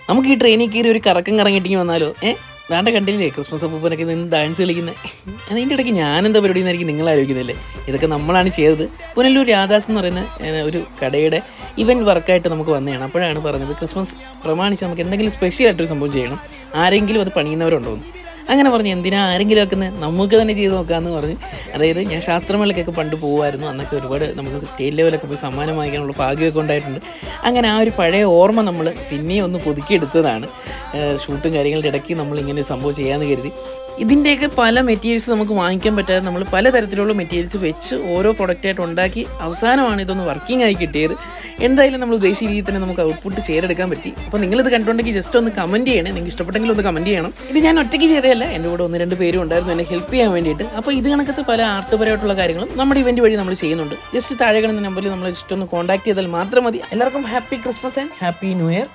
നമുക്ക് ഈ ട്രെയിനിൽ കയറി ഒരു കറക്കം കറങ്ങിയിട്ടെങ്കിൽ വന്നാലോ? ദാണ്ടെ കണ്ടില്ലേ ക്രിസ്മസ് അപ്പൂപ്പനൊക്കെ നിന്ന് ഡാൻസ് കളിക്കുന്നത്. അതിൻ്റെ ഇടയ്ക്ക് ഞാനെന്താ പരിപാടി എന്നായിരിക്കും നിങ്ങൾ ആലോചിക്കുന്നില്ലേ? ഇതൊക്കെ നമ്മളാണ് ചെയ്തത്. പുനലൂർ രാധാസ് എന്ന് പറയുന്ന ഒരു കടയുടെ ഇവൻറ്റ് വർക്കായിട്ട് നമുക്ക് വന്നതാണ്. അപ്പോഴാണ് പറഞ്ഞത് ക്രിസ്മസ് പ്രമാണിച്ച് നമുക്ക് എന്തെങ്കിലും സ്പെഷ്യൽ ആയിട്ടൊരു സംഭവം ചെയ്യണം, ആരെങ്കിലും അത് പണിയുന്നവരുണ്ടോ എന്ന്. അങ്ങനെ പറഞ്ഞ് എന്തിനാ ആരെങ്കിലും ആക്കുന്നത്, നമുക്ക് തന്നെ ചെയ്ത് നോക്കാമെന്ന് പറഞ്ഞ്, അതായത് ഞാൻ ശാസ്ത്രമേളയ്ക്കൊക്കെ പണ്ട് പോകുമായിരുന്നു. അന്നൊക്കെ ഒരുപാട് നമുക്ക് സ്റ്റേറ്റ് ലെവലൊക്കെ പോയി സമ്മാനം വാങ്ങിക്കാനുള്ള ഭാഗ്യമൊക്കെ ഉണ്ടായിട്ടുണ്ട്. അങ്ങനെ ആ ഒരു പഴയ ഓർമ്മ നമ്മൾ പിന്നെയും ഒന്ന് പുതുക്കിയെടുത്തതാണ്. ഷൂട്ടും കാര്യങ്ങളുടെ ഇടയ്ക്ക് നമ്മൾ ഇങ്ങനെ ഒരു സംഭവം ചെയ്യാമെന്ന് കരുതി. ഇതിൻ്റെയൊക്കെ പല മെറ്റീരിയൽസ് നമുക്ക് വാങ്ങിക്കാൻ പറ്റാതെ നമ്മൾ പലതരത്തിലുള്ള മെറ്റീരിയൽസ് വെച്ച് ഓരോ പ്രൊഡക്റ്റായിട്ട് ഉണ്ടാക്കി അവസാനമാണ് ഇതൊന്ന് വർക്കിംഗ് ആയി കിട്ടിയത്. എന്തായാലും നമ്മൾ ഉദ്ദേശിച്ച രീതിയിൽ തന്നെ നമുക്ക് ഔട്ട്പുട്ട് ചെയ്തെടുക്കാൻ പറ്റി. അപ്പോൾ നിങ്ങളിത് കണ്ടുണ്ടെങ്കിൽ ജസ്റ്റ് ഒന്ന് കമൻറ്റ് ചെയ്യണേ, നിങ്ങൾക്ക് ഇഷ്ടപ്പെട്ടെങ്കിൽ ഒന്ന് കമൻറ്റ് ചെയ്യണം. ഇത് ഞാൻ ഒറ്റയ്ക്ക് ചെയ്തതല്ല, എൻ്റെ കൂടെ 1-2 പേരും ഉണ്ടായിരുന്നു എന്നെ ഹെൽപ്പ് ചെയ്യാൻ വേണ്ടിയിട്ട്. അപ്പോൾ ഇത് കണക്കത്തെ പല ആർട്ട്പരമായിട്ടുള്ള കാര്യങ്ങളും നമ്മുടെ ഇവൻറ്റ് വഴി നമ്മൾ ചെയ്യുന്നുണ്ട്. ജസ്റ്റ് താഴെ കാണുന്ന നമ്പറിൽ നമ്മൾ ജസ്റ്റ് ഒന്ന് കോൺടാക്ട് ചെയ്താൽ മാത്രം മതി. എല്ലാവർക്കും happy Christmas and happy new year.